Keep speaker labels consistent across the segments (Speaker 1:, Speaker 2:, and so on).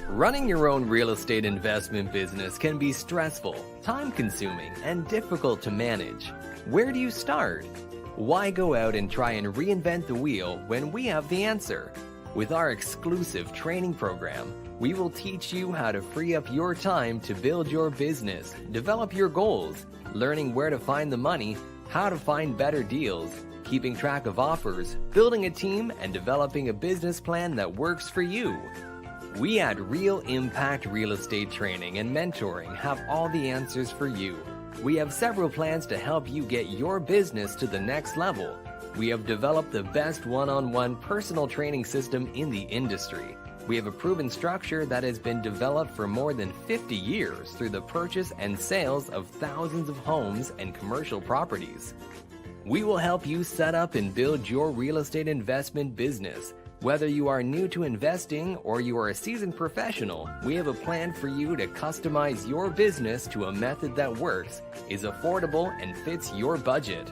Speaker 1: Running your own real estate investment business can be stressful, time-consuming, and difficult to manage. Where do you start? Why go out and try and reinvent the wheel when we have the answer? With our exclusive training program, we will teach you how to free up your time to build your business, develop your goals, learning where to find the money, how to find better deals, keeping track of offers, building a team, and developing a business plan that works for you. We at Real Impact Real Estate Training and Mentoring have all the answers for you. We have several plans to help you get your business to the next level. We have developed the best one-on-one personal training system in the industry. We have a proven structure that has been developed for more than 50 years through the purchase and sales of thousands of homes and commercial properties. We will help you set up and build your real estate investment business. Whether you are new to investing or you are a seasoned professional, we have a plan for you to customize your business to a method that works, is affordable, and fits your budget.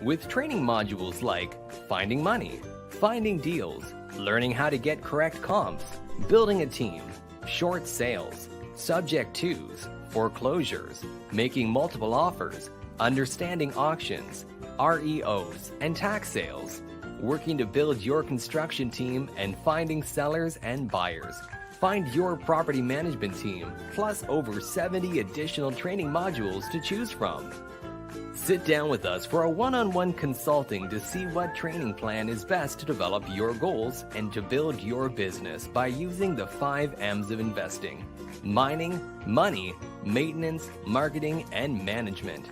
Speaker 1: With training modules like finding money, finding deals, learning how to get correct comps, building a team, short sales, subject twos, foreclosures, making multiple offers, understanding auctions, REOs, and tax sales, working to build your construction team, and finding sellers and buyers. Find your property management team, plus over 70 additional training modules to choose from. Sit down with us for a one-on-one consulting to see what training plan is best to develop your goals and to build your business by using the 5 M's of investing: mining, money, maintenance, marketing, and management.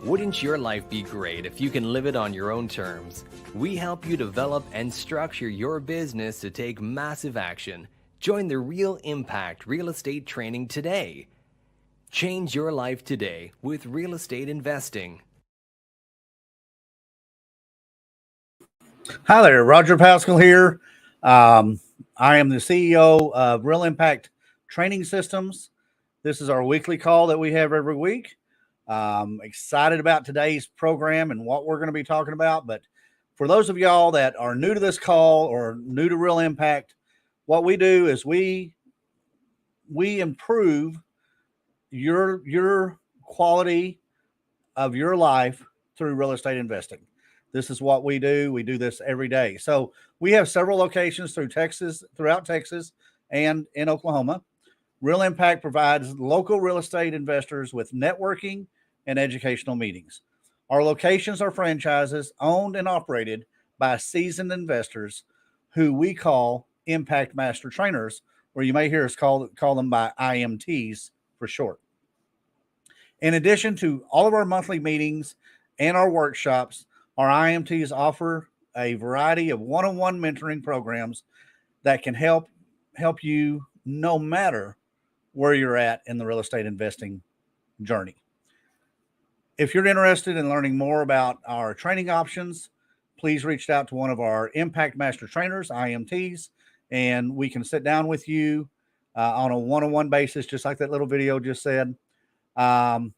Speaker 1: Wouldn't your life be great if you can live it on your own terms? We help you develop and structure your business to take massive action. Join the Real Impact Real Estate Training today. Change your life today with real estate investing.
Speaker 2: Hi there, Roger Pascal here. I am the CEO of Real Impact Training Systems. This is our weekly call that we have every week. Excited about today's program and what we're going to be talking about. But for those of y'all that are new to this call or new to Real Impact, what we do is we improve your quality of your life through real estate investing. This is what we do. We do this every day. So we have several locations throughout Texas and in Oklahoma. Real Impact provides local real estate investors with networking and educational meetings. Our locations are franchises owned and operated by seasoned investors who we call Impact Master Trainers, or you may hear us call them by IMTs for short. In addition to all of our monthly meetings and our workshops, our IMTs offer a variety of one-on-one mentoring programs that can help you no matter where you're at in the real estate investing journey. If you're interested in learning more about our training options, please reach out to one of our Impact Master Trainers, IMTs, and we can sit down with you on a one-on-one basis, just like that little video just said. You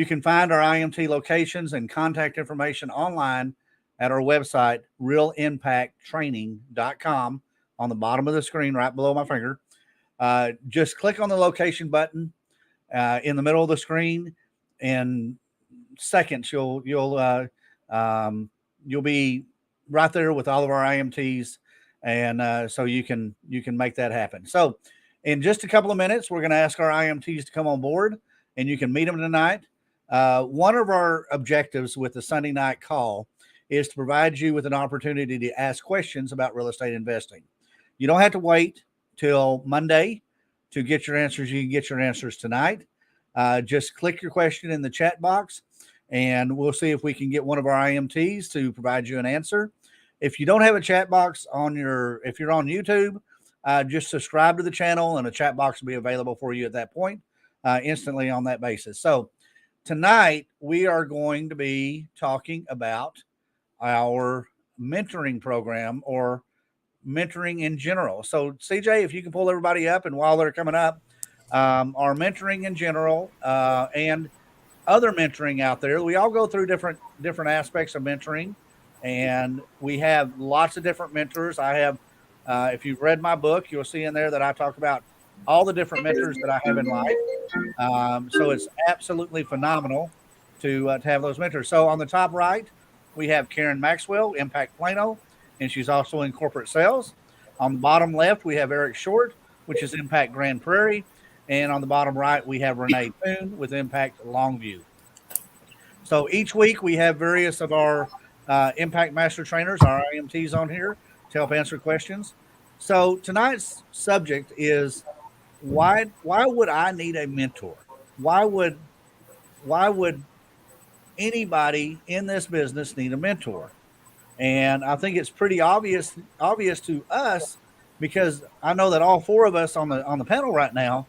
Speaker 2: can find our IMT locations and contact information online at our website, realimpacttraining.com, on the bottom of the screen right below my finger. Just click on the location button in the middle of the screen. In seconds, you'll be right there with all of our IMTs, and so you can make that happen. So in just a couple of minutes, we're going to ask our IMTs to come on board, and you can meet them tonight. One of our objectives with the Sunday night call is to provide you with an opportunity to ask questions about real estate investing. You don't have to wait till Monday to get your answers. You can get your answers tonight. Just click your question in the chat box, and we'll see if we can get one of our IMTs to provide you an answer. If you don't have a chat box if you're on YouTube, just subscribe to the channel, and a chat box will be available for you at that point, instantly on that basis. So tonight we are going to be talking about our mentoring program, or mentoring in general. So CJ, if you can pull everybody up, and while they're coming up, our mentoring in general and other mentoring out there, we all go through different aspects of mentoring, and we have lots of different mentors. I have If you've read my book, you'll see in there that I talk about all the different mentors that I have in life. So it's absolutely phenomenal to have those mentors. So on the top right, we have Karen Maxwell, Impact Plano, and she's also in corporate sales. On the bottom left, we have Eric Short, which is Impact Grand Prairie. And on the bottom right, we have Renee Toon with Impact Longview. So each week we have various of our Impact Master Trainers, our IMTs on here to help answer questions. So tonight's subject is why would I need a mentor? Why would anybody in this business need a mentor? And I think it's pretty obvious to us because I know that all four of us on the panel right now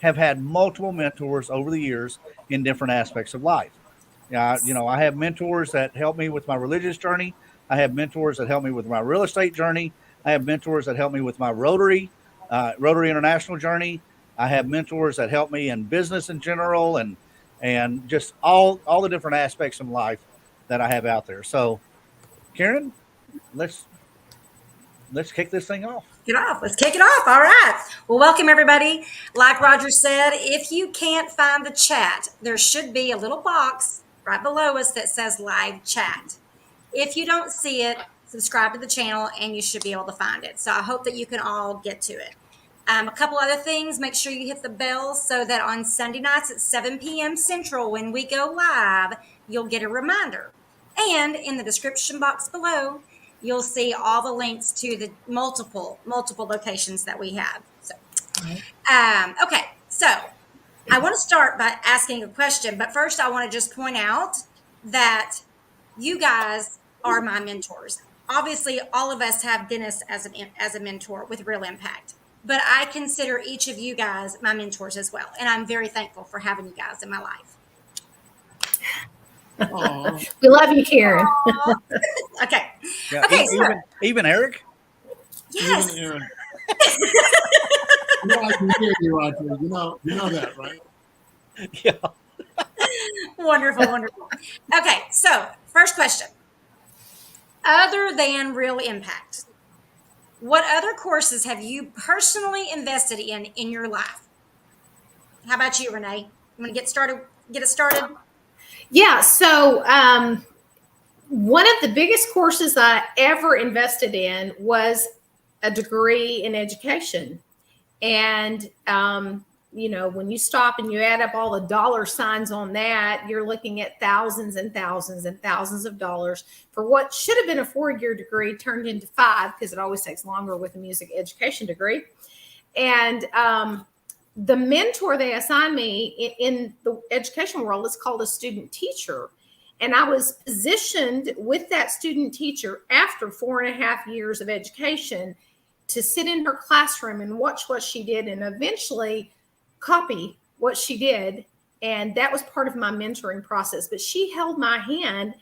Speaker 2: have had multiple mentors over the years in different aspects of life. I have mentors that help me with my religious journey. I have mentors that help me with my real estate journey. I have mentors that help me with my Rotary International journey. I have mentors that help me in business in general and just all the different aspects of life that I have out there. So, Karen, let's kick this thing off.
Speaker 3: Let's kick it off. All right. Well, welcome everybody. Like Roger said, if you can't find the chat, there should be a little box right below us that says live chat. If you don't see it, subscribe to the channel and you should be able to find it. So I hope that you can all get to it. A couple other things, make sure you hit the bell so that on Sunday nights at 7 p.m. Central, when we go live, you'll get a reminder. And in the description box below, you'll see all the links to the multiple locations that we have. So, okay, so I want to start by asking a question, but first I want to just point out that you guys are my mentors. Obviously, all of us have Dennis as a mentor with Real Impact, but I consider each of you guys my mentors as well, and I'm very thankful for having you guys in my life.
Speaker 4: We love you, Karen.
Speaker 3: Okay.
Speaker 2: Yeah,
Speaker 3: okay.
Speaker 2: Even Eric.
Speaker 3: Yes.
Speaker 5: Even Eric. I can hear you, Roger. You know that, right?
Speaker 2: Yeah.
Speaker 3: Wonderful. Okay. So, first question. Other than Real Impact, what other courses have you personally invested in your life? How about you, Renee? You want to get us started?
Speaker 4: Yeah. So one of the biggest courses I ever invested in was a degree in education. And, when you stop and you add up all the dollar signs on that, you're looking at thousands and thousands and thousands of dollars for what should have been a 4-year degree turned into 5, because it always takes longer with a music education degree. And the mentor they assigned me in the education world is called a student teacher. And I was positioned with that student teacher after 4.5 years of education to sit in her classroom and watch what she did and eventually copy what she did. And that was part of my mentoring process. But she held my hand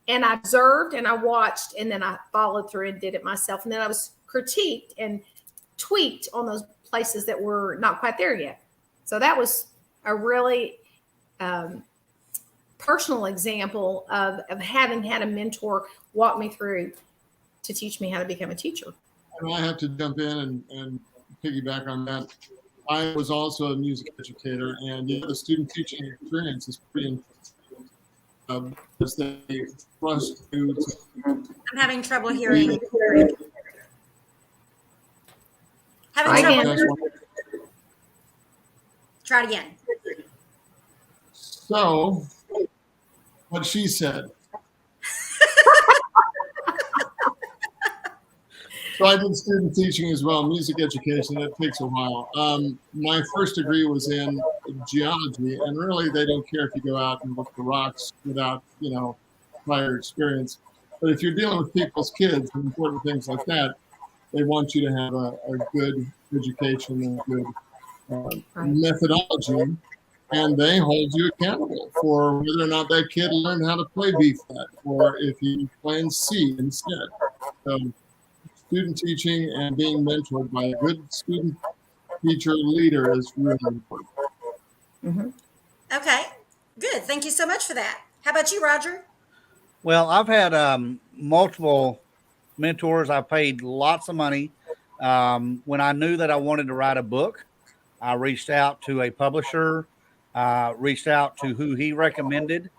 Speaker 4: and I observed and I watched and then I followed through and did it myself. And then I was critiqued and tweaked on those places that were not quite there yet. So that was a really personal example of having had a mentor walk me through to teach me how to become a teacher.
Speaker 5: And I have to jump in and piggyback on that. I was also a music educator, and the student teaching experience is pretty interesting. As they thrust you to.
Speaker 3: I'm having trouble hearing. Try it again.
Speaker 5: So, what she said. So I did student teaching as well, music education. It takes a while. My first degree was in geology, and really they don't care if you go out and look for rocks without, prior experience. But if you're dealing with people's kids and important things like that, they want you to have a good education and a good methodology, and they hold you accountable for whether or not that kid learned how to play B flat, or if he playing C instead. So, student teaching and being mentored by a good student teacher leader is really important.
Speaker 3: Mm-hmm. Okay, good. Thank you so much for that. How about you, Roger?
Speaker 2: Well, I've had multiple mentors. I paid lots of money When I knew that I wanted to write a book, I reached out to a publisher, reached out to who he recommended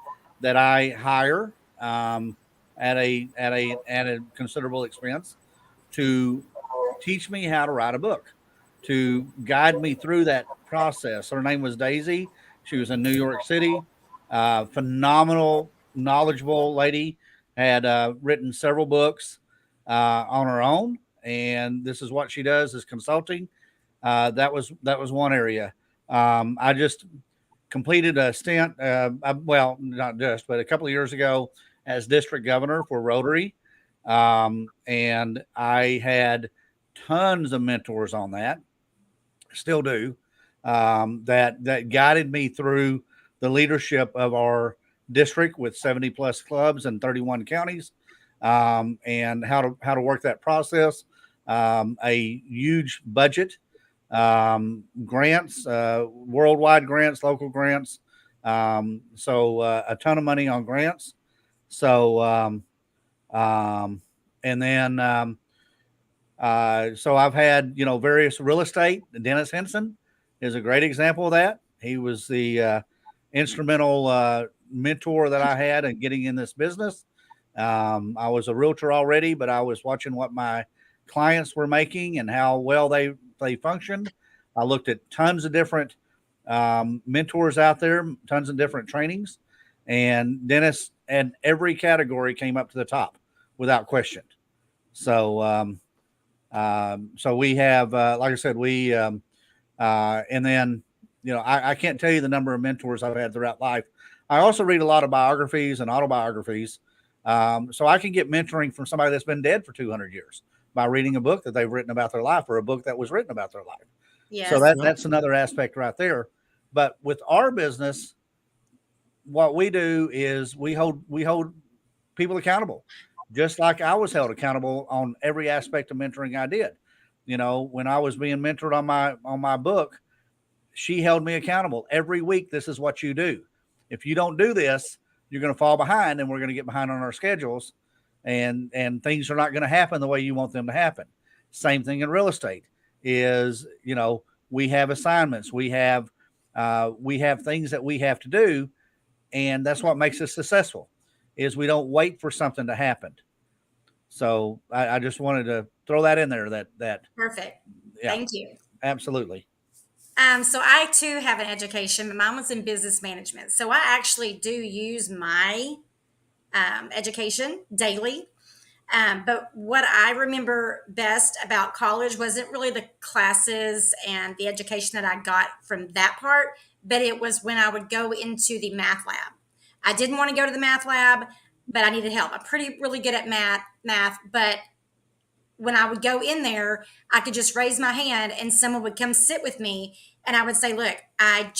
Speaker 2: that I hire at a considerable expense to teach me how to write a book, to guide me through that process. Her name was Daisy. She was in New York City. Phenomenal, knowledgeable lady. Had written several books on her own, and this is what she does is consulting. That was one area. I just completed a stint. Well, not just, but a couple of years ago as district governor for Rotary, and I had tons of mentors on that. Still do. That guided me through the leadership of our district with 70 plus clubs and 31 counties, and how to work that process. A huge budget, grants, worldwide grants, local grants. So a ton of money on grants. So and then so I've had various real estate. Dennis Henson is a great example of that. He was the instrumental mentor that I had in getting in this business. I was a realtor already, but I was watching what my clients were making and how well they functioned. I looked at tons of different mentors out there, tons of different trainings, and Dennis and every category came up to the top without question. So so we have, like I said, we and then I can't tell you the number of mentors I've had throughout life. I also read a lot of biographies and autobiographies, so I can get mentoring from somebody that's been dead for 200 years by reading a book that they've written about their life or a book that was written about their life.
Speaker 3: Yes.
Speaker 2: So that's another aspect right there. But with our business, what we do is we hold people accountable, just like I was held accountable on every aspect of mentoring I did. When I was being mentored on my book, she held me accountable every week. This is what you do. If you don't do this, you're going to fall behind, and we're going to get behind on our schedules, and things are not going to happen the way you want them to happen. Same thing in real estate is, we have assignments, we have things that we have to do. And that's what makes us successful is we don't wait for something to happen. So I just wanted to throw that in there that
Speaker 3: Perfect.
Speaker 2: Yeah,
Speaker 3: Thank you.
Speaker 2: absolutely.
Speaker 3: So I too have an education. Mine was in business management. So I actually do use my education daily. But what I remember best about college wasn't really the classes and the education that I got from that part, but it was when I would go into the math lab. I didn't want to go to the math lab, but I needed help. I'm really good at math, but when I would go in there, I could just raise my hand and someone would come sit with me and I would say, look, I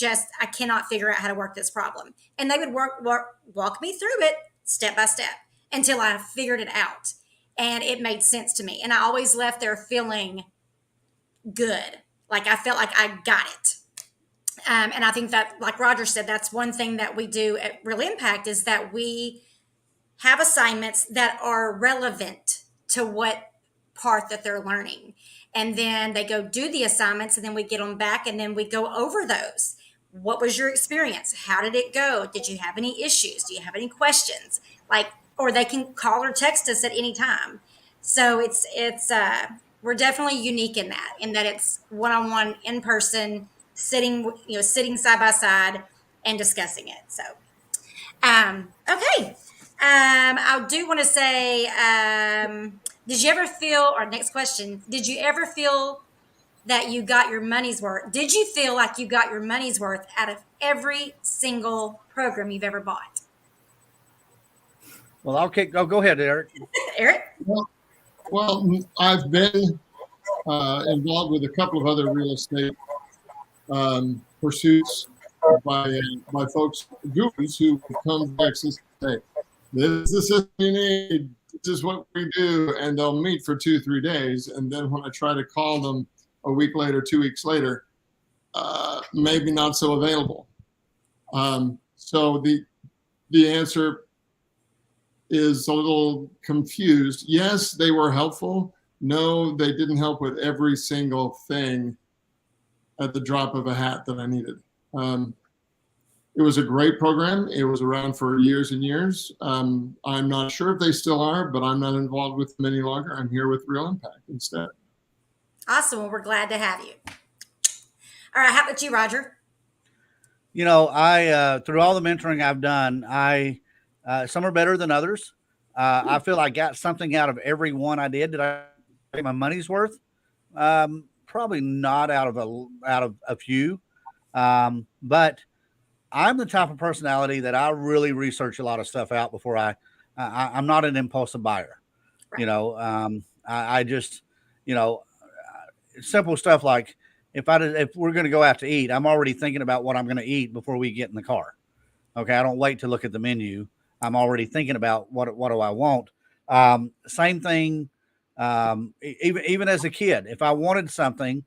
Speaker 3: cannot figure out how to work this problem. And they would walk me through it step by step until I figured it out. And it made sense to me. And I always left there feeling good. Like I felt like I got it. And I think that, like Roger said, that's one thing that we do at Real Impact is that we have assignments that are relevant to what part that they're learning. And then they go do the assignments and then we get them back and then we go over those. What was your experience? How did it go? Did you have any issues? Do you have any questions? Or they can call or text us at any time. So it's we're definitely unique in that it's one-on-one, in person, sitting side by side and discussing it. So, okay. I do want to say, did you ever feel, or next question, did you ever feel that you got your money's worth? Did you feel like you got your money's worth out of every single program you've ever bought?
Speaker 2: Well, okay, go ahead, Eric.
Speaker 3: Eric?
Speaker 5: Well, I've been involved with a couple of other real estate pursuits by folks, gurus who come to Texas and say, this is the system you need, this is what we do, and they'll meet for 2-3 days. And then when I try to call them a week later, 2 weeks later, maybe not so available. So the answer is a little confused. Yes, they were helpful. No, they didn't help with every single thing at the drop of a hat that I needed. It was a great program. It was around for years and years. I'm not sure if they still are, but I'm not involved with them any longer. I'm here with Real Impact instead.
Speaker 3: Awesome. Well, we're glad to have you. All right. How about you, Roger?
Speaker 2: You know, I through all the mentoring I've done, some are better than others. I feel I got something out of every one I did. Did I get my money's worth? Probably not out of a few, but I'm the type of personality that I really research a lot of stuff out before I'm not an impulsive buyer.
Speaker 3: Right.
Speaker 2: You know, I just, you know, simple stuff like if we're going to go out to eat, I'm already thinking about what I'm going to eat before we get in the car. Okay. I don't wait to look at the menu. I'm already thinking about what do I want. Same thing. Even as a kid, if I wanted something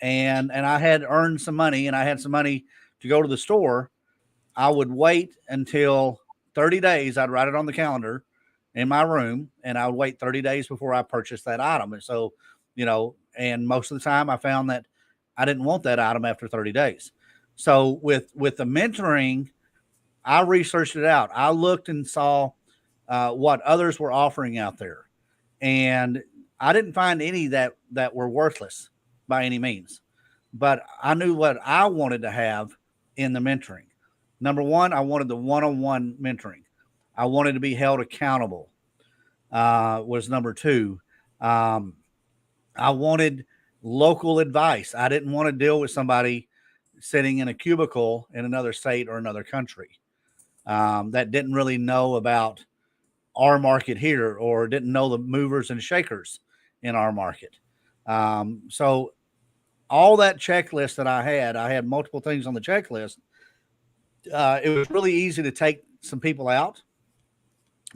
Speaker 2: and I had earned some money and I had some money to go to the store, I would wait until 30 days. I'd write it on the calendar in my room and I would wait 30 days before I purchased that item. And so, you know, and most of the time I found that I didn't want that item after 30 days. So with the mentoring, I researched it out. I looked and saw what others were offering out there. And I didn't find any that were worthless by any means, but I knew what I wanted to have in the mentoring. Number one, I wanted the one-on-one mentoring. I wanted to be held accountable. Was number two. I wanted local advice. I didn't want to deal with somebody sitting in a cubicle in another state or another country that didn't really know about our market here or didn't know the movers and shakers in our market. So all that checklist that I had multiple things on the checklist. It was really easy to take some people out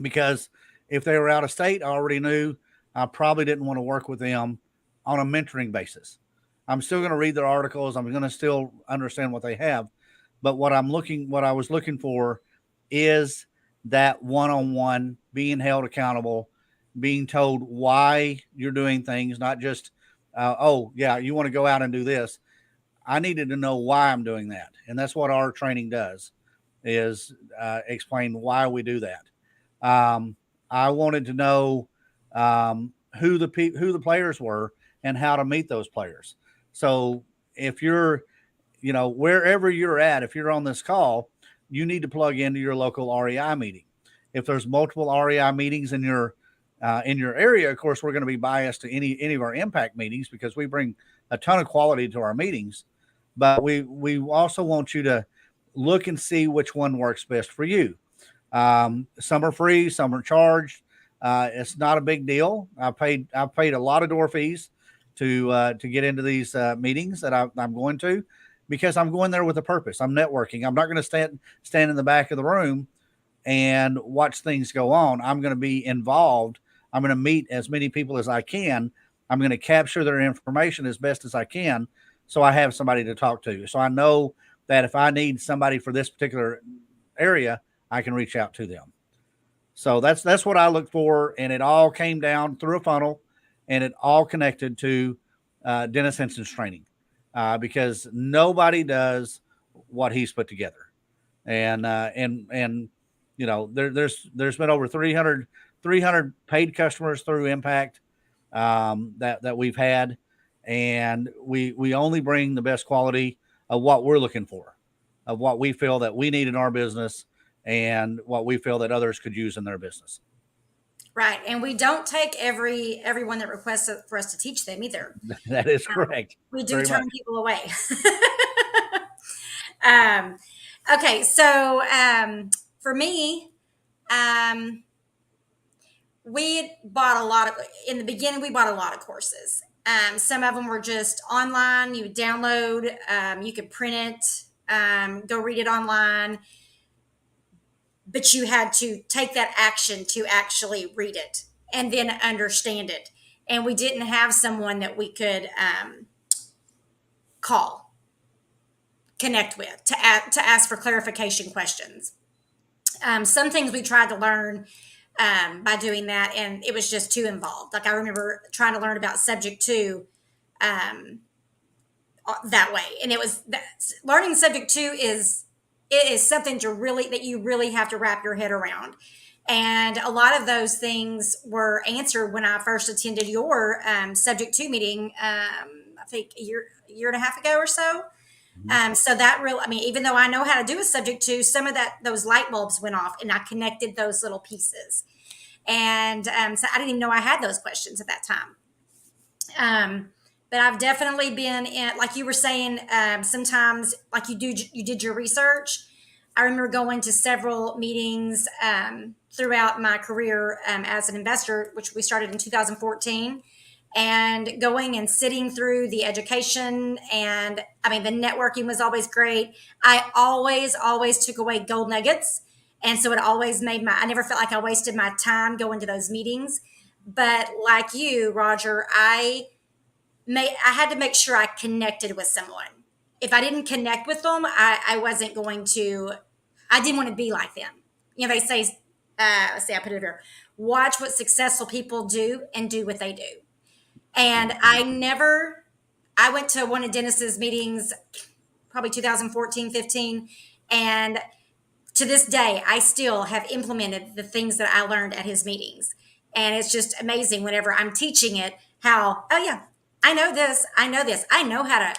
Speaker 2: because if they were out of state, I already knew I probably didn't want to work with them on a mentoring basis. I'm still going to read their articles. I'm going to still understand what they have. But what I was looking for is that one-on-one, being held accountable, being told why you're doing things, not just, oh, yeah, you want to go out and do this. I needed to know why I'm doing that. And that's what our training does is explain why we do that. I wanted to know who the players were and how to meet those players. So if you're, you know, wherever you're at, if you're on this call, you need to plug into your local REI meeting. If there's multiple REI meetings in your area, of course, we're going to be biased to any of our impact meetings because we bring a ton of quality to our meetings. But we also want you to look and see which one works best for you. Some are free, some are charged. It's not a big deal. I paid a lot of door fees to get into these meetings that I'm going to because I'm going there with a purpose. I'm networking. I'm not going to stand in the back of the room and watch things go on. I'm going to be involved. I'm going to meet as many people as I can. I'm going to capture their information as best as I can. So I have somebody to talk to. So I know that if I need somebody for this particular area, I can reach out to them. So that's what I look for. And it all came down through a funnel and it all connected to Dennis Henson's training because nobody does what he's put together. And you know, there's been over 300 paid customers through Impact that we've had. And we only bring the best quality of what we're looking for, of what we feel that we need in our business and what we feel that others could use in their business.
Speaker 3: Right. And we don't take everyone that requests for us to teach them either.
Speaker 2: That is correct.
Speaker 3: We do
Speaker 2: Very
Speaker 3: turn
Speaker 2: much.
Speaker 3: people away. Okay. So for me, in the beginning, we bought a lot of courses. Some of them were just online. You would download, you could print it, go read it online. But you had to take that action to actually read it and then understand it. And we didn't have someone that we could connect with, to ask for clarification questions. Some things we tried to learn by doing that, and it was just too involved. Like I remember trying to learn about subject to that way, and learning subject to is something that you really have to wrap your head around. And a lot of those things were answered when I first attended your subject to meeting. I think a year and a half ago or so. So that really, I mean, even though I know how to do a subject to, some of those light bulbs went off, and I connected those little pieces. And so I didn't even know I had those questions at that time. But I've definitely been in, like you were saying, sometimes like you did your research. I remember going to several meetings throughout my career as an investor, which we started in 2014, and going and sitting through the education. And I mean, the networking was always great. I always took away gold nuggets. And so it always I never felt like I wasted my time going to those meetings. But like you, Roger, I had to make sure I connected with someone. If I didn't connect with them, I wasn't going to, I didn't want to be like them. You know, they say, let's see, I put it here, watch what successful people do and do what they do. And I went to one of Dennis's meetings, probably 2014, 15. And to this day, I still have implemented the things that I learned at his meetings. And it's just amazing whenever I'm teaching it, how, oh yeah, I know this. I know how to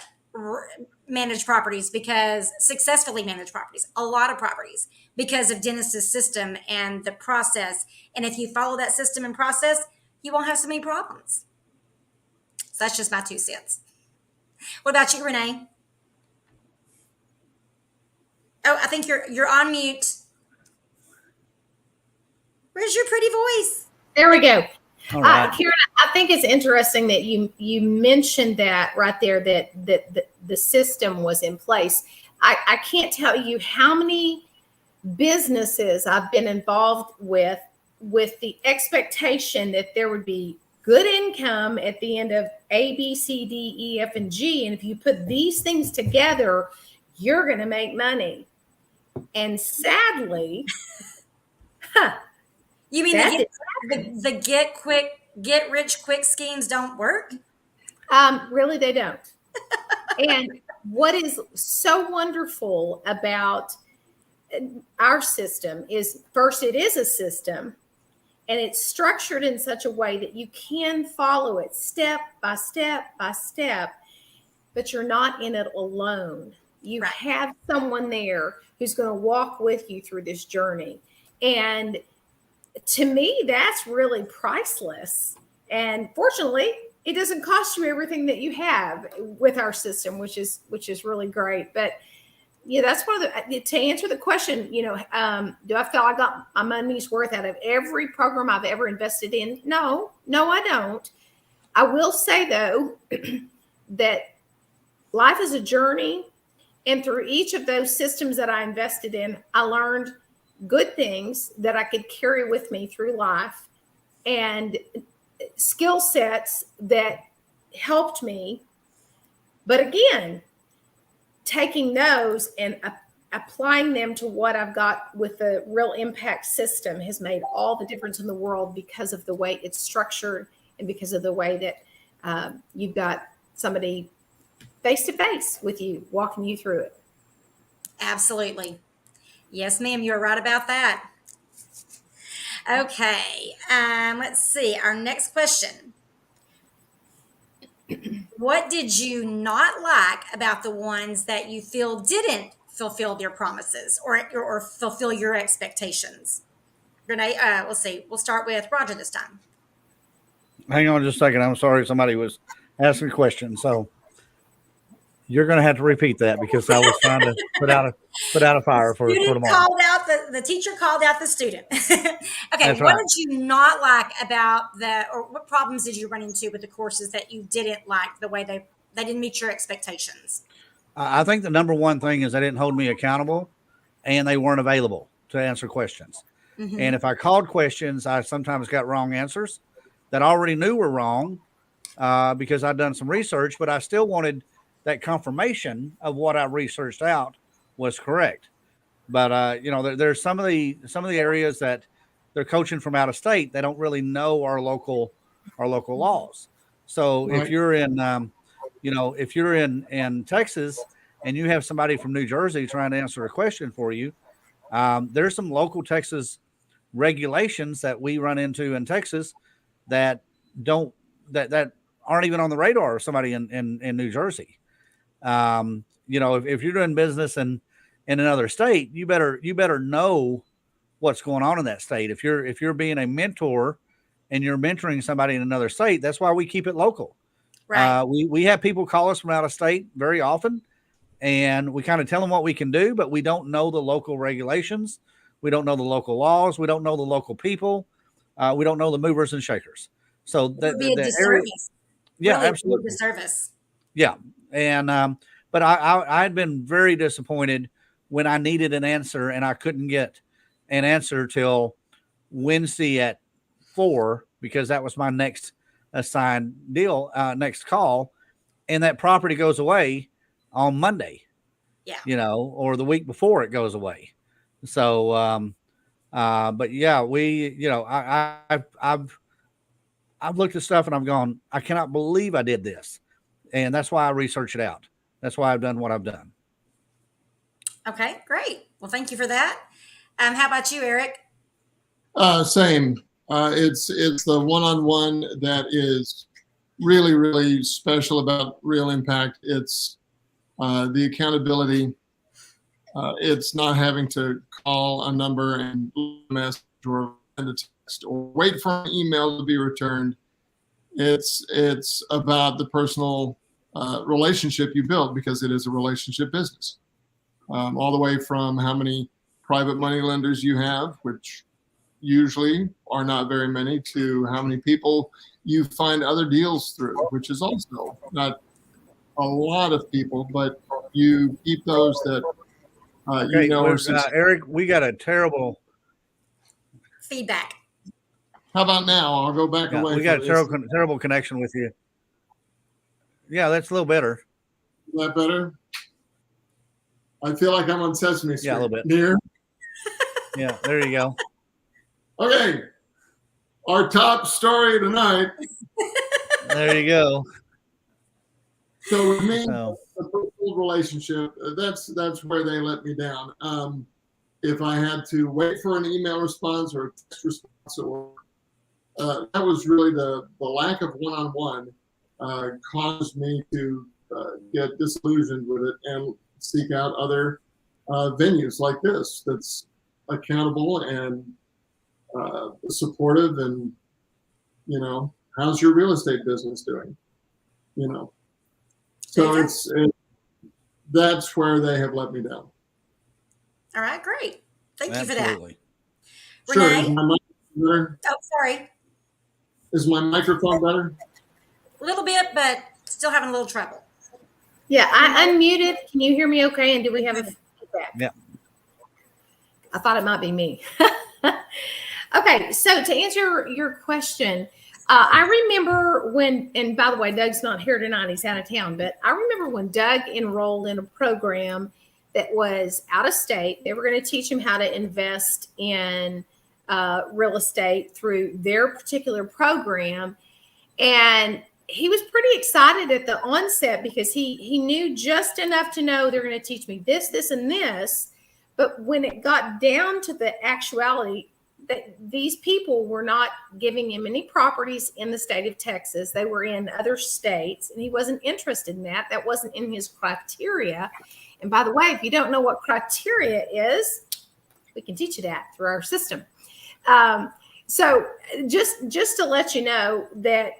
Speaker 3: manage properties, because successfully manage properties, a lot of properties, because of Dennis's system and the process. And if you follow that system and process, you won't have so many problems. So that's just my 2 cents. What about you, Renee? Oh, I think you're on mute. Where's your pretty voice?
Speaker 4: There we go.
Speaker 2: All right.
Speaker 4: Karen, I think it's interesting that you mentioned that right there, that the system was in place. I can't tell you how many businesses I've been involved with the expectation that there would be good income at the end of A, B, C, D, E, F, and G. And if you put these things together, you're going to make money. And sadly,
Speaker 3: you mean the get rich quick schemes don't work?
Speaker 4: Really, they don't. And what is so wonderful about our system is, first, it is a system, and it's structured in such a way that you can follow it step by step by step, but you're not in it alone. You have someone there who's going to walk with you through this journey. And to me, that's really priceless. And fortunately, it doesn't cost you everything that you have with our system, which is really great. But yeah, that's one of to answer the question, do I feel I got my money's worth out of every program I've ever invested in? No, I don't. I will say though, that life is a journey. And through each of those systems that I invested in, I learned good things that I could carry with me through life, and skill sets that helped me. But again, taking those and applying them to what I've got with the Real Impact system has made all the difference in the world, because of the way it's structured and because of the way that you've got somebody face to face with you, walking you through it.
Speaker 3: Absolutely. Yes, ma'am. You're right about that. Okay. Let's see. Our next question. What did you not like about the ones that you feel didn't fulfill their promises or fulfill your expectations? Renee, we'll see. We'll start with Roger this time.
Speaker 2: Hang on just a second. I'm sorry. Somebody was asking a question. So you're going to have to repeat that, because I was trying to put out a fire for tomorrow.
Speaker 3: The teacher called out the student. Okay.
Speaker 2: That's
Speaker 3: what
Speaker 2: right.
Speaker 3: did you not like about or what problems did you run into with the courses that you didn't like the way they didn't meet your expectations?
Speaker 2: I think the number one thing is they didn't hold me accountable, and they weren't available to answer questions. Mm-hmm. And if I called questions, I sometimes got wrong answers that I already knew were wrong because I'd done some research, but I still wanted that confirmation of what I researched out was correct. But there's some of the areas that they're coaching from out of state. They don't really know our local laws. So
Speaker 5: Right.
Speaker 2: if you're in, if you're in Texas and you have somebody from New Jersey trying to answer a question for you, there's some local Texas regulations that we run into in Texas that that aren't even on the radar of somebody in New Jersey. If you're doing business in another state, you better know what's going on in that state. If you're being a mentor and you're mentoring somebody in another state, that's why we keep it local.
Speaker 3: Right.
Speaker 2: We have people call us from out of state very often, and we kind of tell them what we can do, but we don't know the local regulations. We don't know the local laws. We don't know the local people. We don't know the movers and shakers. So
Speaker 3: It would be a disservice.
Speaker 2: Yeah,
Speaker 3: really
Speaker 2: absolutely.
Speaker 3: A disservice.
Speaker 2: Yeah. And, but I had been very disappointed when I needed an answer and I couldn't get an answer till Wednesday at 4, because that was my next assigned deal, next call. And that property goes away on Monday, or the week before it goes away. So, but yeah, I've looked at stuff and I'm gone, I cannot believe I did this. And that's why I research it out. That's why I've done what I've done.
Speaker 3: Okay, great. Well, thank you for that. How about you, Eric?
Speaker 5: Same. It's the one-on-one that is really, really special about Real Impact. It's the accountability. It's not having to call a number and leave a message or send a text or wait for an email to be returned. It's about the personal relationship you build, because it is a relationship business. All the way from how many private money lenders you have, which usually are not very many, to how many people you find other deals through, which is also not a lot of people, but you keep those that
Speaker 2: Eric, we got a terrible
Speaker 3: feedback.
Speaker 5: How about now? I'll go back away.
Speaker 2: We got a terrible connection with you. Yeah, that's a little better.
Speaker 5: Is that better? I feel like I'm on Sesame Street.
Speaker 2: Yeah, a little bit.
Speaker 5: Here.
Speaker 2: Yeah, there you go.
Speaker 5: Okay. Our top story tonight.
Speaker 2: There you go.
Speaker 5: So with me, a personal relationship, that's where they let me down. If I had to wait for an email response or a text response, or that was really the lack of one-on-one caused me to get disillusioned with it and seek out other venues like this that's accountable and supportive, and how's your real estate business doing? So that's where they have let me down.
Speaker 3: All right, great. Thank you for that.
Speaker 2: Absolutely.
Speaker 5: Sure.
Speaker 3: Renee?
Speaker 5: Is my microphone better?
Speaker 3: Oh, sorry.
Speaker 5: Is my microphone better?
Speaker 3: A little bit, but still having a little trouble.
Speaker 4: Yeah, I unmuted. Can you hear me okay? And do we have a feedback?
Speaker 2: Yeah.
Speaker 4: I thought it might be me. Okay, so to answer your question, I remember when, and by the way, Doug's not here tonight, he's out of town, but I remember when Doug enrolled in a program that was out of state. They were going to teach him how to invest in real estate through their particular program. And he was pretty excited at the onset because he knew just enough to know they're going to teach me this, this, and this. But when it got down to the actuality, that these people were not giving him any properties in the state of Texas. They were in other states, and he wasn't interested in that. That wasn't in his criteria. And by the way, if you don't know what criteria is, we can teach you that through our system. So just to let you know that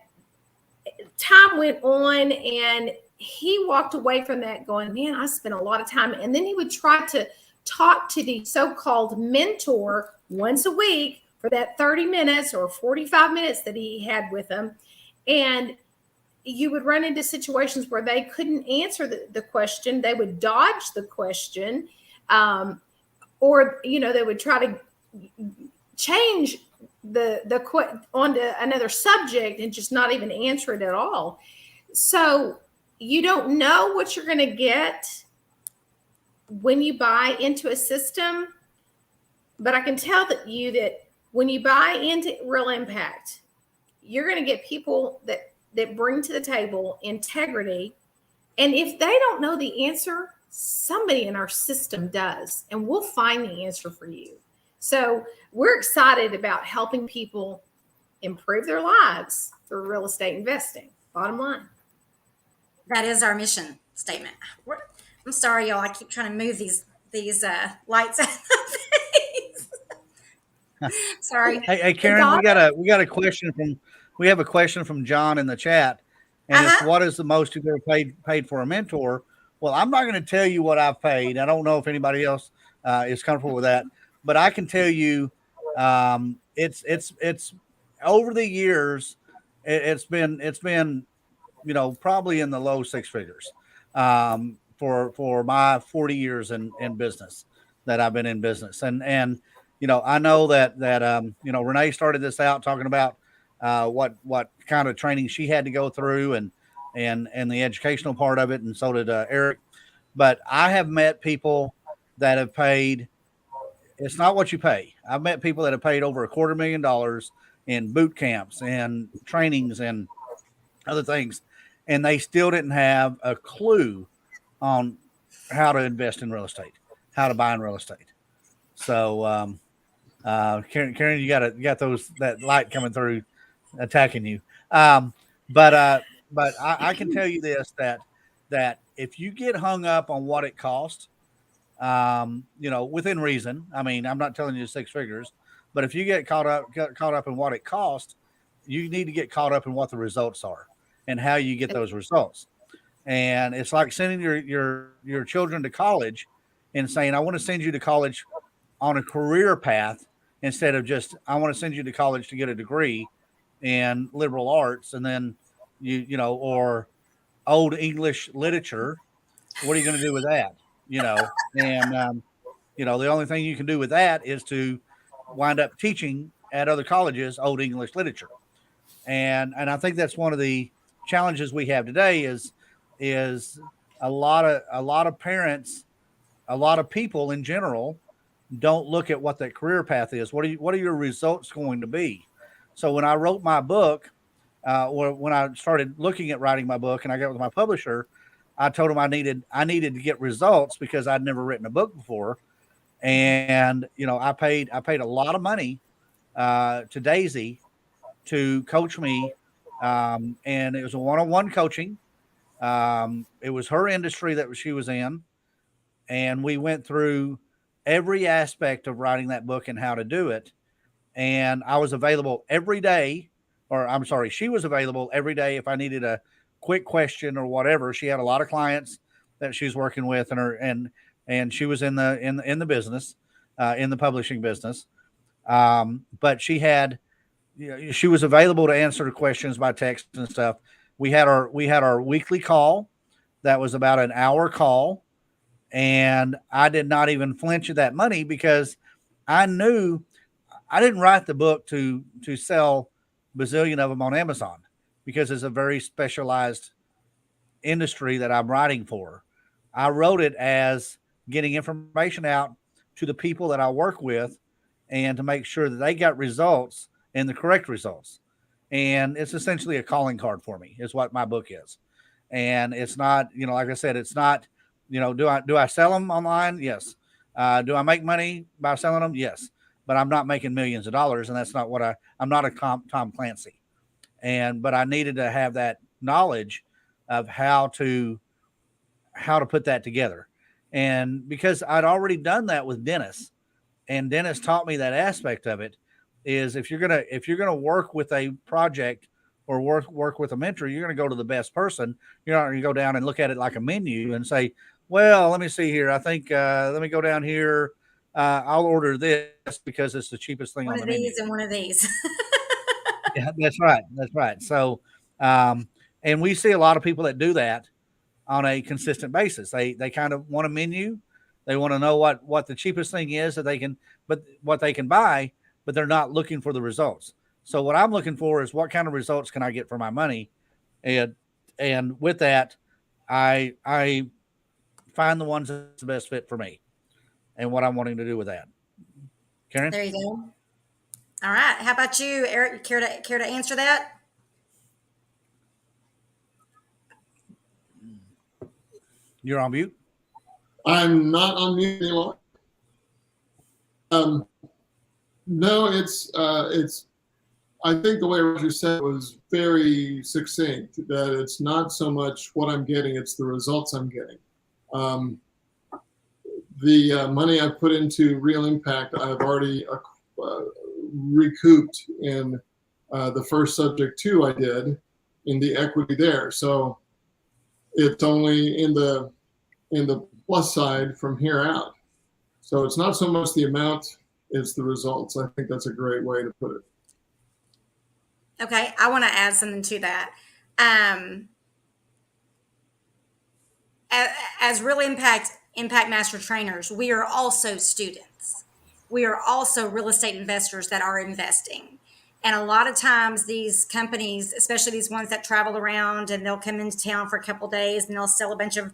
Speaker 4: time went on, and he walked away from that going, man, I spent a lot of time. And then he would try to talk to the so-called mentor once a week for that 30 minutes or 45 minutes that he had with them. And you would run into situations where they couldn't answer the question. They would dodge the question, or, they would try to change onto another subject and just not even answer it at all. So you don't know what you're going to get when you buy into a system, but I can tell that when you buy into Real Impact, you're going to get people that bring to the table integrity. And if they don't know the answer, somebody in our system does, and we'll find the answer for you. So we're excited about helping people improve their lives through real estate investing. Bottom line.
Speaker 3: That is our mission statement. I'm sorry, y'all. I keep trying to move these lights out of the face. Sorry.
Speaker 2: Hey, Karen, we got a question from John in the chat, and it's what is the most you've ever paid for a mentor? Well, I'm not going to tell you what I've paid. I don't know if anybody else is comfortable with that, but I can tell you, it's over the years, it's been probably in the low six figures for my 40 years in business that I've been in business, and I know that Renee started this out talking about what kind of training she had to go through and the educational part of it, and so did Eric. But I have met people that have paid. It's not what you pay. I've met people that have paid over $250,000 in boot camps and trainings and other things, and they still didn't have a clue on how to invest in real estate, how to buy in real estate. So, Karen, you got that light coming through, attacking you. But I can tell you this, that if you get hung up on what it costs, within reason. I mean, I'm not telling you six figures, but if you get caught up in what it costs, you need to get caught up in what the results are and how you get those results. And it's like sending your children to college and saying, I want to send you to college on a career path instead of just, I want to send you to college to get a degree in liberal arts. And then or old English literature. What are you going to do with that? And the only thing you can do with that is to wind up teaching at other colleges old English literature. And I think that's one of the challenges we have today is a lot of parents, a lot of people in general don't look at what that career path is. What are your results going to be? So when I wrote my book, or when I started looking at writing my book and I got with my publisher, I told him I needed to get results because I'd never written a book before. And, I paid a lot of money to Daisy to coach me. And it was a one-on-one coaching. It was her industry that she was in. And we went through every aspect of writing that book and how to do it. And I was available every day, she was available every day if I needed a quick question or whatever. She had a lot of clients that she was working with, and she was in the business, in the publishing business. But she was available to answer questions by text and stuff. We had our weekly call. That was about an hour call. And I did not even flinch at that money because I knew I didn't write the book to sell bazillion of them on Amazon, because it's a very specialized industry that I'm writing for. I wrote it as getting information out to the people that I work with and to make sure that they got results and the correct results. And it's essentially a calling card for me is what my book is. And it's not, like I said, it's not, do I sell them online? Yes. Do I make money by selling them? Yes. But I'm not making millions of dollars. And that's not what I'm not a Tom Clancy. But I needed to have that knowledge of how to put that together. And because I'd already done that with Dennis, and Dennis taught me that aspect of it, is if you're gonna work with a project or work with a mentor, you're gonna go to the best person. You're not gonna go down and look at it like a menu and say, well, let me see here. I think let me go down here. I'll order this because it's the cheapest thing on the menu.
Speaker 3: One of these and one of these.
Speaker 2: Yeah, that's right. So, and we see a lot of people that do that on a consistent basis. They kind of want a menu. They want to know what the cheapest thing is what they can buy, but they're not looking for the results. So what I'm looking for is what kind of results can I get for my money? And with that, I find the ones that's the best fit for me and what I'm wanting to do with that. Karen?
Speaker 3: There you go. All right. How about you, Eric? You care to answer that?
Speaker 2: You're on mute.
Speaker 5: I'm not on mute anymore. No, it's. I think the way Roger said it was very succinct. That it's not so much what I'm getting; it's the results I'm getting. The money I put into Real Impact, I've already recouped in the first subject 2 I did in the equity there. So it's only in the plus side from here out. So it's not so much the amount, it's the results. I think that's a great way to put it.
Speaker 3: Okay, I want to add something to that. As Real Impact Master Trainers, we are also students. We are also real estate investors that are investing. And a lot of times these companies, especially these ones that travel around and they'll come into town for a couple of days and they'll sell a bunch of,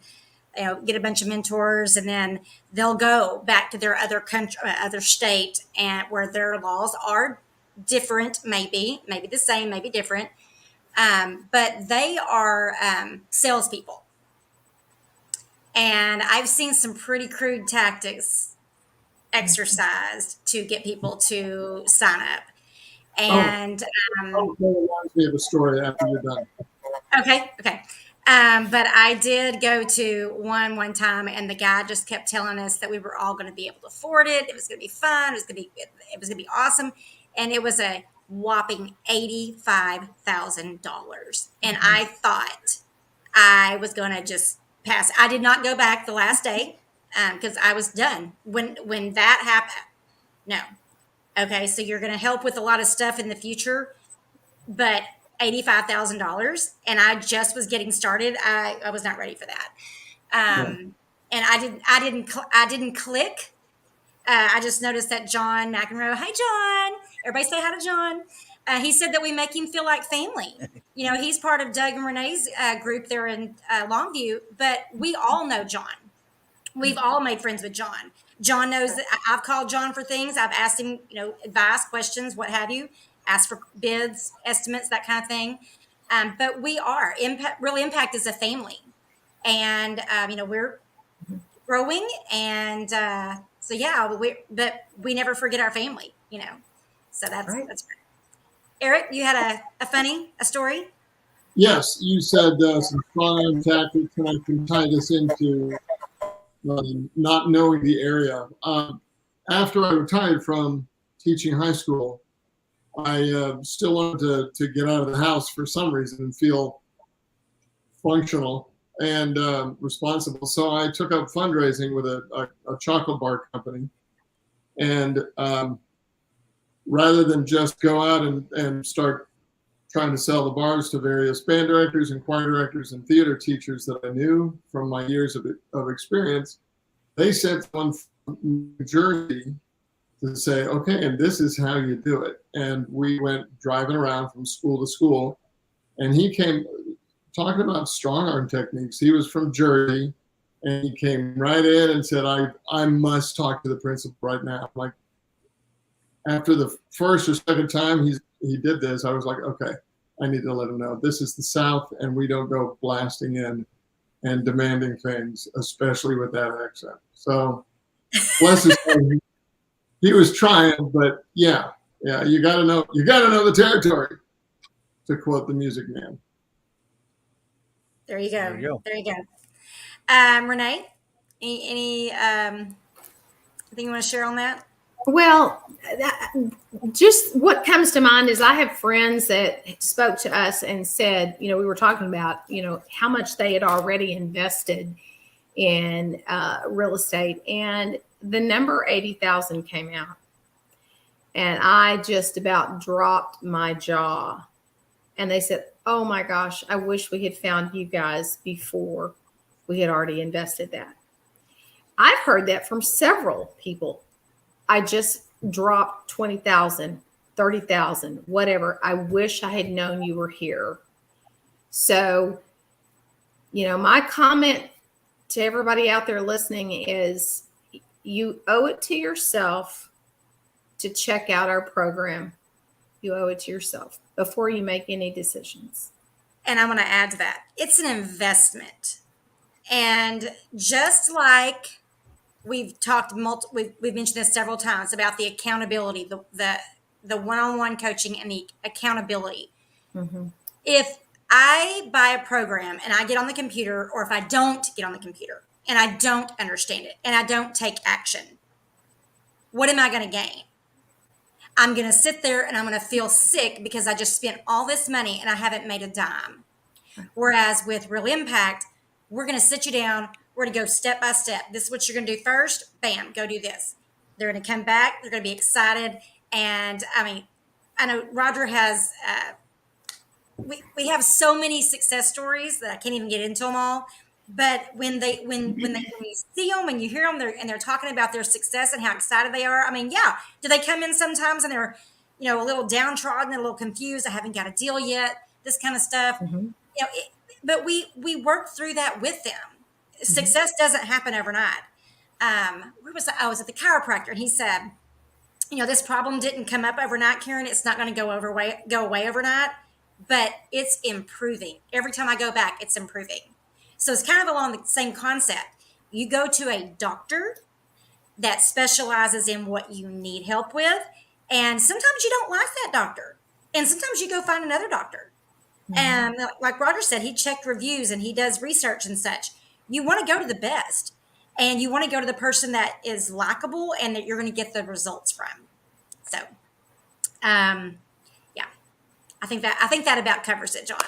Speaker 3: get a bunch of mentors, and then they'll go back to their other country, other state, and where their laws are different, maybe the same, maybe different. But they are salespeople. And I've seen some pretty crude tactics exercised to get people to sign up. And
Speaker 5: That reminds me of a story after you're done.
Speaker 3: okay. But I did go to one time, and the guy just kept telling us that we were all going to be able to afford it. It was going to be fun. It was going to be awesome, and it was a whopping $85,000. And I thought I was going to just pass. I did not go back the last day because I was done when that happened. No. Okay, so you're going to help with a lot of stuff in the future, but $85,000, and I just was getting started. I was not ready for that, and I didn't click. I just noticed that John McEnroe. Hi, John. Everybody say hi to John. He said that we make him feel like family. He's part of Doug and Renee's group there in Longview, but we all know John. We've all made friends with John. John knows that I've called John for things. I've asked him, advice, questions, what have you, asked for bids, estimates, that kind of thing. But we are Real Impact is a family, and we're growing, and so yeah, but we never forget our family. So that's great. Eric, you had a story.
Speaker 5: Yes, you said some strong tactics, and I can tie this into not knowing the area. After I retired from teaching high school, I still wanted to get out of the house for some reason and feel functional and responsible. So I took up fundraising with a chocolate bar company. And rather than just go out and start trying to sell the bars to various band directors and choir directors and theater teachers that I knew from my years of experience, they sent one from New Jersey to say, okay, and this is how you do it. And we went driving around from school to school, and he came talking about strong arm techniques. He was from Jersey, and he came right in and said, I must talk to the principal right now. Like, after the first or second time he did this, I was like, okay, I need to let him know this is the South, and we don't go blasting in and demanding things, especially with that accent. So, bless his heart, he was trying, but yeah, you gotta know the territory, to quote the Music Man.
Speaker 3: There you go. Renee, any anything you want to share on that?
Speaker 4: Well, just what comes to mind is I have friends that spoke to us and said, we were talking about, how much they had already invested in real estate, and the number 80,000 came out, and I just about dropped my jaw. And they said, "Oh my gosh, I wish we had found you guys before we had already invested that." I've heard that from several people. I just dropped 20,000, 30,000, whatever. I wish I had known you were here. So, my comment to everybody out there listening is, you owe it to yourself to check out our program. You owe it to yourself before you make any decisions.
Speaker 3: And I'm going to add to that. It's an investment. And just like we've talked, we've mentioned this several times about the accountability, the one-on-one coaching and the accountability.
Speaker 4: Mm-hmm.
Speaker 3: If I buy a program and I get on the computer, or if I don't get on the computer and I don't understand it and I don't take action, what am I going to gain? I'm going to sit there and I'm going to feel sick because I just spent all this money and I haven't made a dime. Whereas with Real Impact, we're going to sit you down. We're going to go step by step. This is what you're going to do first. Bam, go do this. They're going to come back. They're going to be excited. And I mean, I know Roger has, we have so many success stories that I can't even get into them all. But when you see them, when you hear them, they're talking about their success and how excited they are. I mean, yeah. Do they come in sometimes and they're, a little downtrodden and a little confused? I haven't got a deal yet. This kind of stuff.
Speaker 4: Mm-hmm.
Speaker 3: But we work through that with them. Mm-hmm. Success doesn't happen overnight. Where was I? I was at the chiropractor, and he said, this problem didn't come up overnight, Karen. It's not going to go away overnight, but it's improving. Every time I go back, it's improving. So it's kind of along the same concept. You go to a doctor that specializes in what you need help with, and sometimes you don't like that doctor, and sometimes you go find another doctor. Mm-hmm. And like Roger said, he checked reviews and he does research and such. You want to go to the best, and you want to go to the person that is likable and that you're going to get the results from. So, yeah, I think that about covers it, John.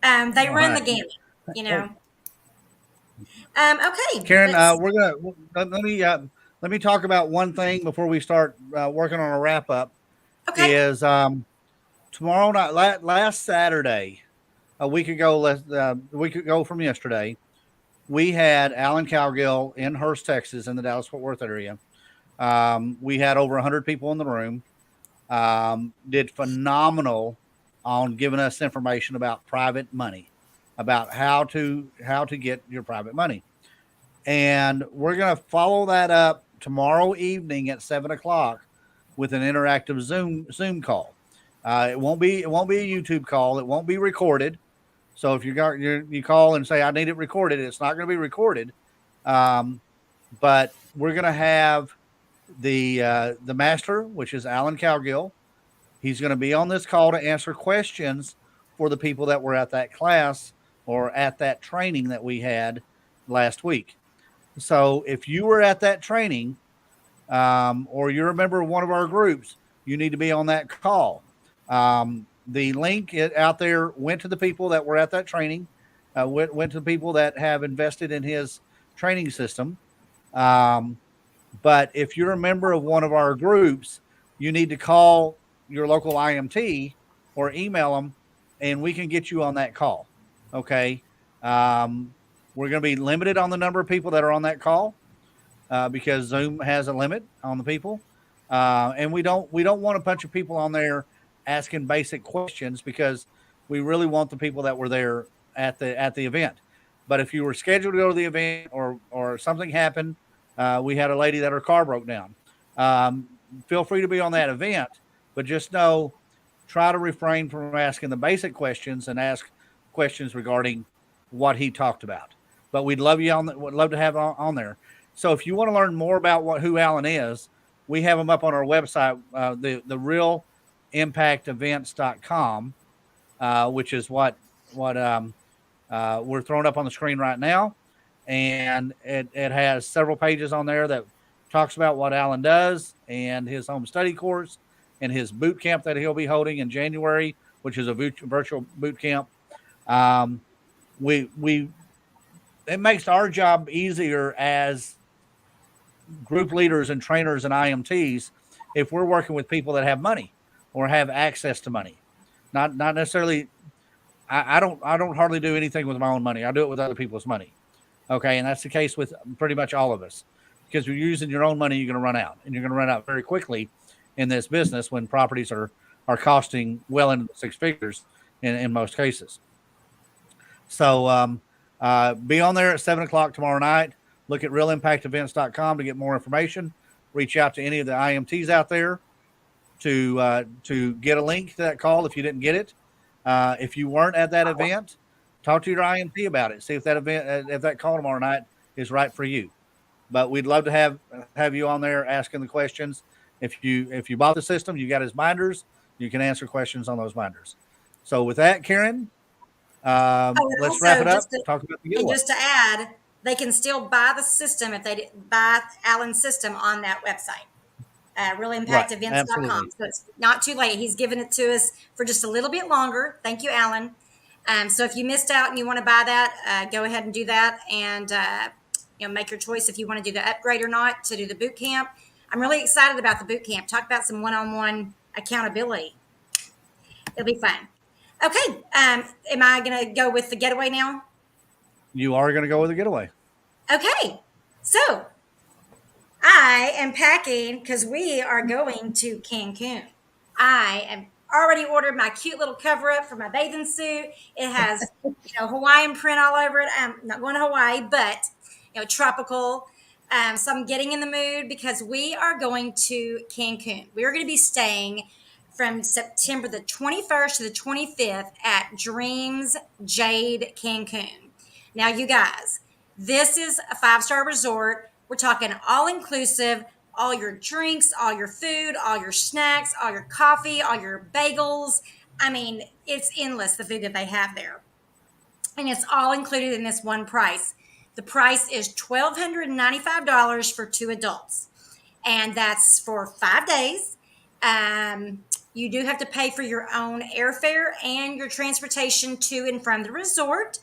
Speaker 3: They run the gamut, Okay,
Speaker 2: Karen, let me talk about one thing before we start working on a wrap up.
Speaker 3: Okay.
Speaker 2: Is tomorrow night, last Saturday, a week ago from yesterday, we had Alan Cowgill in Hurst, Texas, in the Dallas-Fort Worth area. We had over 100 people in the room. Did phenomenal on giving us information about private money, about how to get your private money. And we're going to follow that up tomorrow evening at 7:00 with an interactive Zoom call. It won't be a YouTube call. It won't be recorded. So if you call and say, I need it recorded, it's not going to be recorded. But we're going to have the master, which is Alan Cowgill. He's going to be on this call to answer questions for the people that were at that class or at that training that we had last week. So if you were at that training, or you're a member of one of our groups, you need to be on that call. The link out there went to the people that were at that training, went to the people that have invested in his training system. But if you're a member of one of our groups, you need to call your local IMT or email them, and we can get you on that call. Okay. We're going to be limited on the number of people that are on that call, because Zoom has a limit on the people. And we don't want a bunch of people on there asking basic questions, because we really want the people that were there at the event. But if you were scheduled to go to the event or something happened, we had a lady that her car broke down. Feel free to be on that event, but just try to refrain from asking the basic questions and ask questions regarding what he talked about. But we'd love you would love to have on there. So if you want to learn more about who Alan is, we have him up on our website, the realimpactevents.com, which is what we're throwing up on the screen right now. And it has several pages on there that talks about what Alan does and his home study course and his boot camp that he'll be holding in January, which is a virtual boot camp. It makes our job easier as group leaders and trainers and IMTs if we're working with people that have money or have access to money. Not necessarily. I don't hardly do anything with my own money. I do it with other people's money. Okay, and that's the case with pretty much all of us, because you're using your own money, you're going to run out, and you're going to run out very quickly in this business when properties are costing well into six figures in most cases. So be on there at 7:00 tomorrow night. Look at realimpactevents.com to get more information. reach out to any of the IMTs out there to get a link to that call if you didn't get it. If you weren't at that event, talk to your IMT about it. See if that event, if that call tomorrow night is right for you. But we'd love to have you on there asking the questions. If you bought the system, you got his binders, you can answer questions on those binders. So with that, Karen, let's wrap it up. Talk about the giveaway.
Speaker 3: And just to add, they can still buy the system if they buy Alan's system on that website. ReallyImpactEvents.com. So it's not too late. He's given it to us for just a little bit longer. Thank you, Alan. So if you missed out and you want to buy that, go ahead and do that, and make your choice if you want to do the upgrade or not to do the boot camp. I'm really excited about the boot camp. Talk about some one-on-one accountability. It'll be fun. Okay. Am I going to go with the getaway now?
Speaker 2: You are going to go with the getaway.
Speaker 3: Okay. So I am packing because we are going to Cancun. I am already ordered my cute little cover up for my bathing suit. It has Hawaiian print all over it. I'm not going to Hawaii, but tropical. So I'm getting in the mood because we are going to Cancun. We are going to be staying from September the 21st to the 25th at Dreams Jade Cancun. Now, you guys, this is a 5-star resort. We're talking all-inclusive, all your drinks, all your food, all your snacks, all your coffee, all your bagels. I mean, it's endless, the food that they have there. And it's all included in this one price. The price is $1,295 for 2 adults. And that's for 5 days. You do have to pay for your own airfare and your transportation to and from the resort.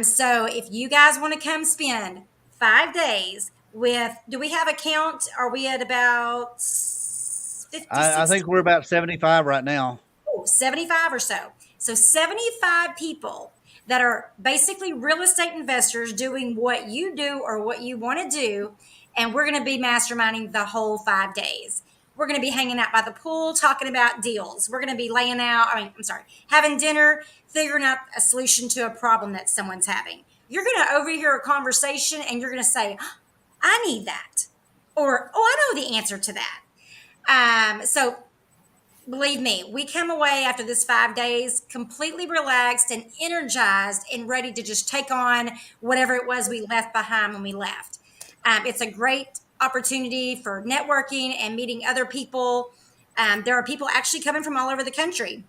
Speaker 3: So if you guys want to come spend 5 days do we have a count? Are we at about 50,
Speaker 2: I think we're about 75 right now.
Speaker 3: 75 or so. So 75 people that are basically real estate investors doing what you do or what you want to do. And we're going to be masterminding the whole 5 days. We're going to be hanging out by the pool, talking about deals. We're going to be having dinner, figuring out a solution to a problem that someone's having. You're going to overhear a conversation and you're going to say, I need that. Or, I know the answer to that. So believe me, we come away after this 5 days completely relaxed and energized and ready to just take on whatever it was we left behind when we left. It's a great opportunity for networking and meeting other people. There are people actually coming from all over the country.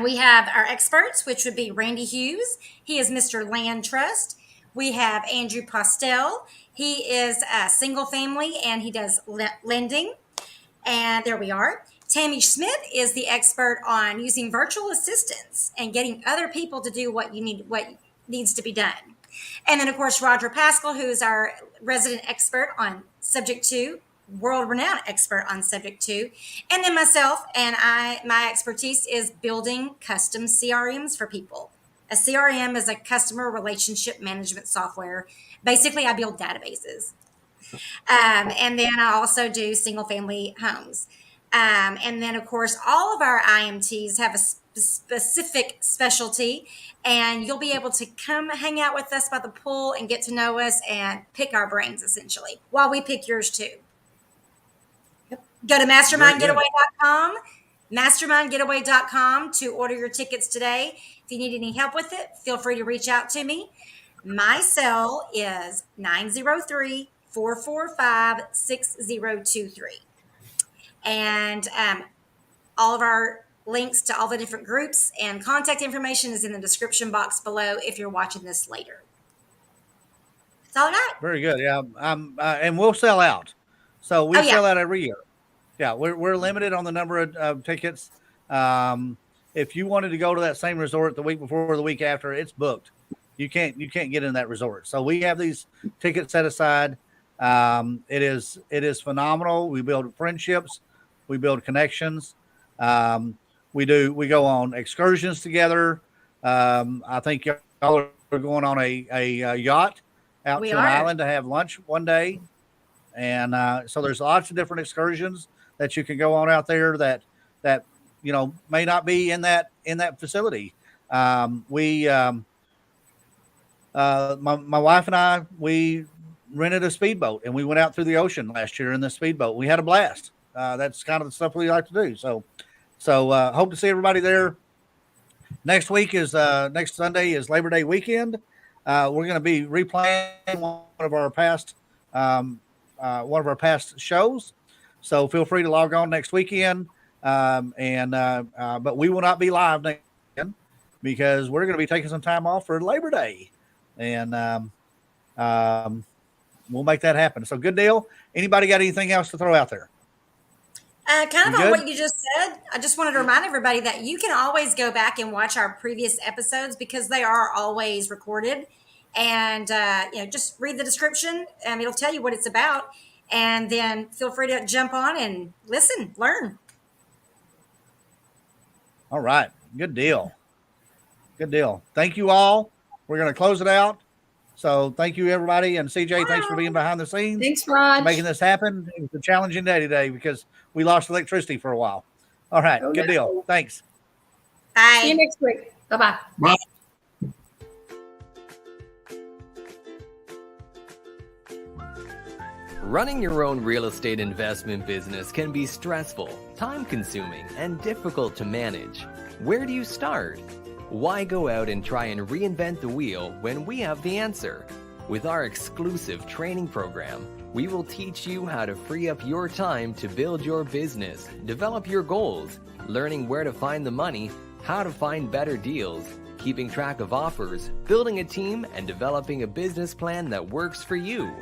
Speaker 3: We have our experts, which would be Randy Hughes. He is Mr. Land Trust. We have Andrew Postel. He is a single family and he does lending. And there we are. Tammy Schmidt is the expert on using virtual assistants and getting other people to do what needs to be done. And then, of course, Roger Pascal, who is our resident expert on Subject 2, world-renowned expert on Subject 2. And then myself and my expertise is building custom CRMs for people. A CRM is a customer relationship management software. Basically, I build databases. And then I also do single-family homes. And then, of course, all of our IMTs have a specific specialty, and you'll be able to come hang out with us by the pool and get to know us and pick our brains, essentially, while we pick yours too. Go to mastermindgetaway.com, mastermindgetaway.com to order your tickets today. If you need any help with it, feel free to reach out to me. My cell is 903-445-6023. And all of our links to all the different groups and contact information is in the description box below if you're watching this later. That's all I got.
Speaker 2: Very good. Yeah. And we'll sell out. So we sell out every year. Yeah. We're limited on the number of tickets. If you wanted to go to that same resort the week before or the week after, it's booked. You can't get in that resort. So we have these tickets set aside. It is phenomenal. We build friendships. We build connections. We go on excursions together. I think y'all are going on a yacht out to an island to have lunch one day. And so there's lots of different excursions that you can go on out there that may not be in that facility. My wife and I, we rented a speedboat and we went out through the ocean last year in the speedboat. We had a blast. That's kind of the stuff we like to do. So hope to see everybody there. Next Sunday is Labor Day weekend. We're going to be replaying one of our past shows. So feel free to log on next weekend. But we will not be live next weekend because we're going to be taking some time off for Labor Day, and we'll make that happen. So good deal. Anybody got anything else to throw out there?
Speaker 3: Kind of on what you just said, I just wanted to remind everybody that you can always go back and watch our previous episodes because they are always recorded. And, just read the description and it'll tell you what it's about. And then feel free to jump on and listen, learn.
Speaker 2: All right. Good deal. Good deal. Thank you all. We're going to close it out. So thank you, everybody. And CJ, thanks for being behind the scenes.
Speaker 4: Thanks, Rod.
Speaker 2: Making this happen. It was a challenging day today because we lost electricity for a while. All right. Good deal. Thanks.
Speaker 3: Bye.
Speaker 4: See you next week. Bye-bye.
Speaker 5: Bye.
Speaker 1: Running your own real estate investment business can be stressful, time-consuming, and difficult to manage. Where do you start? Why go out and try and reinvent the wheel when we have the answer? With our exclusive training program, we will teach you how to free up your time to build your business, develop your goals, learning where to find the money, how to find better deals, keeping track of offers, building a team, and developing a business plan that works for you.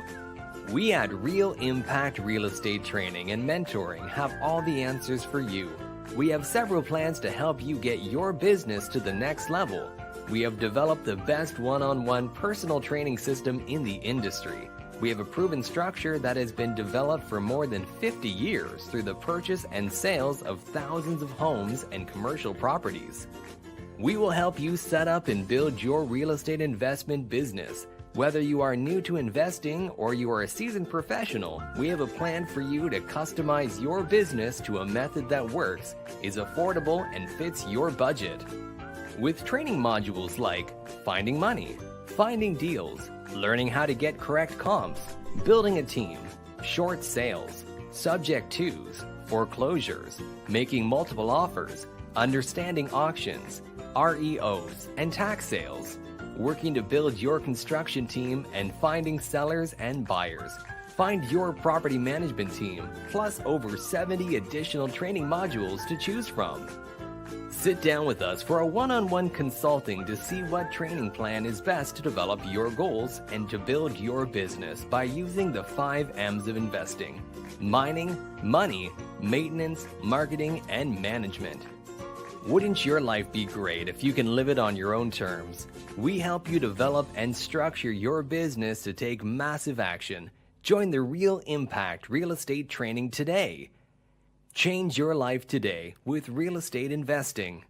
Speaker 1: We at Real Impact Real Estate Training and Mentoring have all the answers for you. We have several plans to help you get your business to the next level. We have developed the best one-on-one personal training system in the industry. We have a proven structure that has been developed for more than 50 years through the purchase and sales of thousands of homes and commercial properties. We will help you set up and build your real estate investment business. Whether you are new to investing or you are a seasoned professional, we have a plan for you to customize your business to a method that works, is affordable, and fits your budget. With training modules like finding money, finding deals, learning how to get correct comps, building a team, short sales, subject twos, foreclosures, making multiple offers, understanding auctions, REOs, and tax sales, working to build your construction team, and finding sellers and buyers. Find your property management team, plus over 70 additional training modules to choose from. Sit down with us for a one-on-one consulting to see what training plan is best to develop your goals and to build your business by using the 5 M's of investing: mining, money, maintenance, marketing, and management. Wouldn't your life be great if you can live it on your own terms? We help you develop and structure your business to take massive action. Join the Real Impact Real Estate Training today. Change your life today with real estate investing.